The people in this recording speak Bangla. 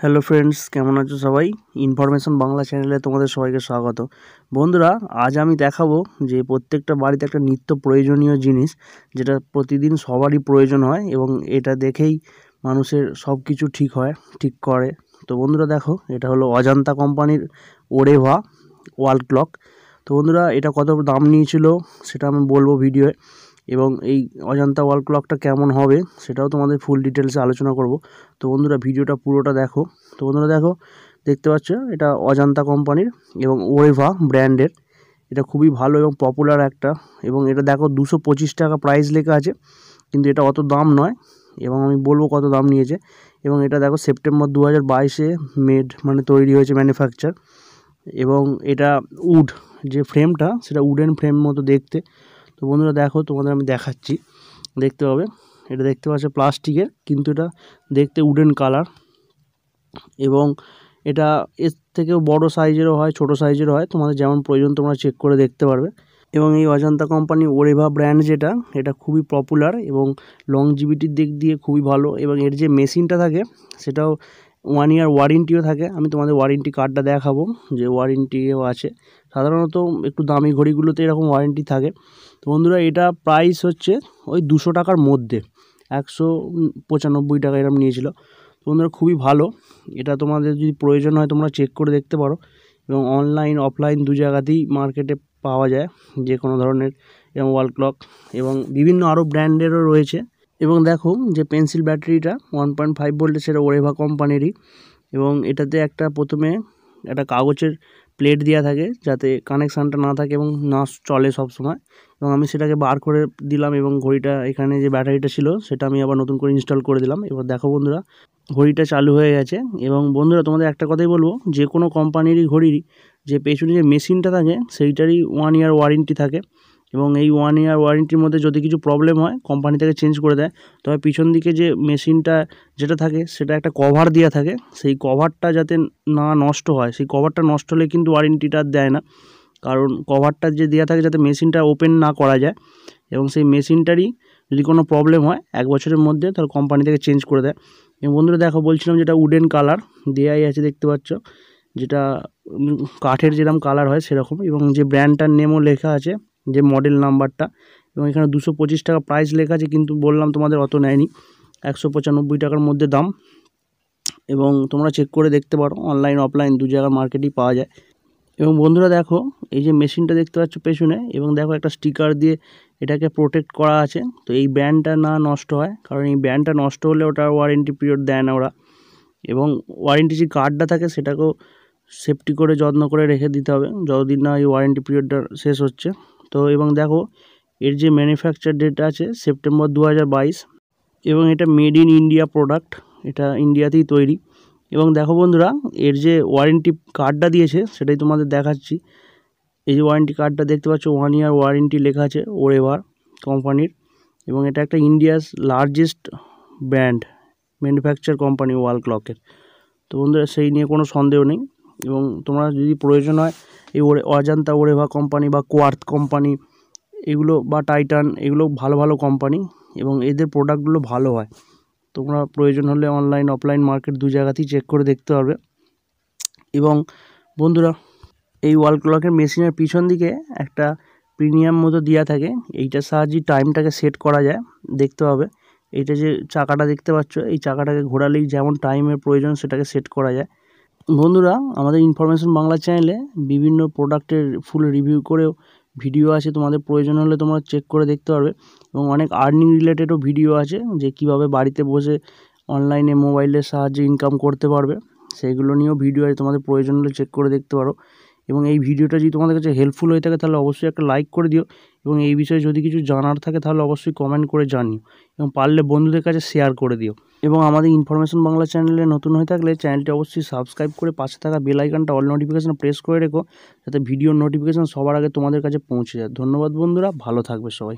হ্যালো ফ্রেন্ডস, কেমন আছো সবাই? ইনফরমেশন বাংলা চ্যানেলে তোমাদের সবাইকে স্বাগত। বন্ধুরা, আজ আমি দেখাবো যে প্রত্যেকটা বাড়িতে একটা নিত্য প্রয়োজনীয় জিনিস, যেটা প্রতিদিন সবারই প্রয়োজন হয় এবং এটা দেখেই মানুষের সব কিছু ঠিক করে। তো বন্ধুরা দেখো, এটা হলো অজান্তা কোম্পানির ওরেভা ওয়াল ক্লক। তো বন্ধুরা, এটা কত দাম নিয়েছিল সেটা আমি বলবো ভিডিওয়ে, এবং এই অজান্তা ওয়াল ক্লকটা কেমন হবে সেটাও তোমাদের ফুল ডিটেলসে আলোচনা করব। তো বন্ধুরা, ভিডিওটা পুরোটা দেখো। তো বন্ধুরা দেখো, দেখতে পাচ্ছ এটা অজান্তা কোম্পানির এবং ওরেভা ব্র্যান্ডের। এটা খুবই ভালো এবং পপুলার একটা, এবং এটা দেখো 225 টাকা প্রাইস লেখা আছে, কিন্তু এটা অত দাম নয়, এবং আমি বলবো কত দাম নিয়েছে। এবং এটা দেখো সেপ্টেম্বর 2022-এ মেড, মানে তৈরি হয়েছে, ম্যানুফ্যাকচার। এবং এটা উড, যে ফ্রেমটা সেটা উডেন ফ্রেম মতো দেখতে। তো বন্ধুরা দেখো, তোমাদের আমি দেখাচ্ছি, দেখতে পাবে। এটা দেখতে পাচ্ছ প্লাস্টিকের, কিন্তু এটা দেখতে উডেন কালার, এবং এটা এর থেকেও বড় সাইজেরও হয়, ছোট সাইজেরও হয়, তোমাদের যেমন প্রয়োজন তোমরা চেক করে দেখতে পারবে। এবং এই অজন্তা কোম্পানি ওরেভা ব্র্যান্ড যেটা, এটা খুবই পপুলার এবং লংজিভিটির দিক দিয়ে খুবই ভালো। এবং এর যে মেশিনটা থাকে সেটাও 1 ইয়ার ওয়ারেন্টিও থাকে। আমি তোমাদের ওয়ারেন্টি কার্ডটা দেখাবো, যে ওয়ারেন্টিও আছে। সাধারণত একটু দামি ঘড়িগুলোতে এরকম ওয়ারেন্টি থাকে। তো বন্ধুরা, এটা প্রাইস হচ্ছে ওই 200 টাকার মধ্যে, 195 টাকা এরকম নিয়েছিল। তো বন্ধুরা, খুবই ভালো। এটা তোমাদের যদি প্রয়োজন হয় তোমরা চেক করে দেখতে পারো, এবং অনলাইন অফলাইন দু জায়গাতেই মার্কেটে পাওয়া যায় যে কোনো ধরনের এবং ওয়াল ক্লক, এবং বিভিন্ন আরও ব্র্যান্ডেরও রয়েছে। এবং দেখো যে পেন্সিল ব্যাটারিটা 1.5 ভোল্টের, সেটা ওরেভা কোম্পানিরই। এবং এটাতে প্রথমে একটা কাগজের প্লেট দেওয়া থাকে যাতে কানেকশানটা না থাকে এবং না চলে সব সময়। এবং আমি সেটাকে বার করে দিলাম, এবং ঘড়িটা এখানে যে ব্যাটারিটা ছিল সেটা আমি আবার নতুন করে ইনস্টল করে দিলাম। এবার দেখো বন্ধুরা, ঘড়িটা চালু হয়ে গেছে। এবং বন্ধুরা, তোমাদের একটা কথাই বলবো, যে কোনো কোম্পানিরই ঘড়ির যে পেছনে যে মেশিনটা থাকে সেইটারই 1 ইয়ার ওয়ারেন্টি থাকে। এবং এই 1 ইয়ার ওয়ারেন্টির মধ্যে যদি কিছু প্রবলেম হয় কোম্পানি থেকে চেঞ্জ করে দেয়। তবে পিছন দিকে যে মেশিনটা যেটা থাকে সেটা একটা কভার দেওয়া থাকে, সেই কভারটা যাতে না নষ্ট হয়, সেই কভারটা নষ্ট হলে কিন্তু ওয়ারেন্টিটা দেয় না। কারণ কভারটা যে দেওয়া থাকে যাতে মেশিনটা ওপেন না করা যায়, এবং সেই মেশিনটারই যদি কোনো প্রবলেম হয় 1 বছরের মধ্যে, তাহলে কোম্পানি থেকে চেঞ্জ করে দেয়। এবং বন্ধুরা দেখো, বলছিলাম যেটা উডেন কালার দেওয়াই আছে, দেখতে পাচ্ছ, যেটা কাঠের যেরকম কালার হয় সেরকম। এবং যে ব্র্যান্ডটার নেমও লেখা আছে, যে মডেল নাম্বারটা। এবং এখানে 225 টাকা প্রাইস লেখা আছে, কিন্তু বললাম তোমাদের অত নেয়নি, 195 টাকার মধ্যে দাম। এবং তোমরা চেক করে দেখতে পারো, অনলাইন অফলাইন দু জায়গার মার্কেটেই পাওয়া যায়। এবং বন্ধুরা দেখো, এই যে মেশিনটা দেখতে পাচ্ছ পেছনে, এবং দেখো একটা স্টিকার দিয়ে এটাকে প্রোটেক্ট করা আছে। তো এই ব্যান্ডটা না নষ্ট হয়, কারণ এই ব্যান্ডটা নষ্ট হলে ওটা ওয়ারেন্টি পিরিয়ড দেয় না ওরা। এবং ওয়ারেন্টি যে কার্ডটা থাকে সেটাকেও সেফটি করে যত্ন করে রেখে দিতে হবে যতদিন না এই ওয়ারেন্টি পিরিয়ডটা শেষ হচ্ছে। তো এবং দেখো, এর যে ম্যানুফ্যাকচার ডেট আছে সেপ্টেম্বর 2022, এবং এটা মেড ইন ইন্ডিয়া প্রোডাক্ট, এটা ইন্ডিয়াতেই তৈরি। এবং দেখো বন্ধুরা, এর যে ওয়ারেন্টি কার্ডটা দিয়েছে সেটাই তোমাদের দেখাচ্ছি। এই যে ওয়ারেন্টি কার্ডটা দেখতে পাচ্ছ, 1 ইয়ার ওয়ারেন্টি লেখা আছে ওরেভার কোম্পানির। এবং এটা একটা India's largest brand manufacture company wall ক্লকের। তো বন্ধুরা, সেই নিয়ে কোনো সন্দেহ নেই। এবং তোমরা যদি প্রয়োজন হয় এই অজান্তা ওরেভা কোম্পানি বা কোয়ার্থ কোম্পানি, এগুলো বা টাইটান, এগুলো ভালো ভালো কোম্পানি, এবং এদের প্রোডাক্টগুলো ভালো হয়। তোমরা প্রয়োজন হলে অনলাইন অফলাইন মার্কেট দু জায়গাতেই চেক করে দেখতে পারবে। এবং বন্ধুরা, এই ওয়াল ক্লকের মেশিনের পিছন দিকে একটা প্রিমিয়াম মতো দেওয়া থাকে, এইটার সাহায্যে টাইমটাকে সেট করা যায়, দেখতে পাবে। এইটা যে চাকাটা দেখতে পাচ্ছ, এই চাকাটাকে ঘোরালেই যেমন টাইমের প্রয়োজন সেটাকে সেট করা যায়। বন্ধুরা, আমাদের ইনফরমেশন বাংলা চ্যানেলে বিভিন্ন প্রোডাক্টের ফুল রিভিউ করেও ভিডিও আছে, তোমাদের প্রয়োজন হলে তোমরা চেক করে দেখতে পারবে। এবং অনেক আর্নিং রিলেটেডও ভিডিও আছে, যে কিভাবে বাড়িতে বসে অনলাইনে মোবাইলের সাহায্যে ইনকাম করতে পারবে, সেইগুলো নিয়েও ভিডিও আছে, তোমাদের প্রয়োজন হলে চেক করে দেখতে পারো। এবং এই ভিডিওটা যদি তোমাদের কাছে হেল্পফুল হয়ে থাকে তাহলে অবশ্যই একটা লাইক করে দিও, এবং এই বিষয়ে যদি কিছু জানার থাকে তাহলে অবশ্যই কমেন্ট করে জানিও, এবং পারলে বন্ধুদের কাছে শেয়ার করে দিও। এবং আমাদের ইনফরমেশন বাংলা চ্যানেলে নতুন হয়ে থাকলে চ্যানেলটি অবশ্যই সাবস্ক্রাইব করে পাশে থাকা বেল আইকনটা অল নোটিফিকেশন প্রেস করে রেখো, যাতে ভিডিওর নোটিফিকেশন সবার আগে তোমাদের কাছে পৌঁছে যায়। ধন্যবাদ বন্ধুরা, ভালো থাকবে সবাই।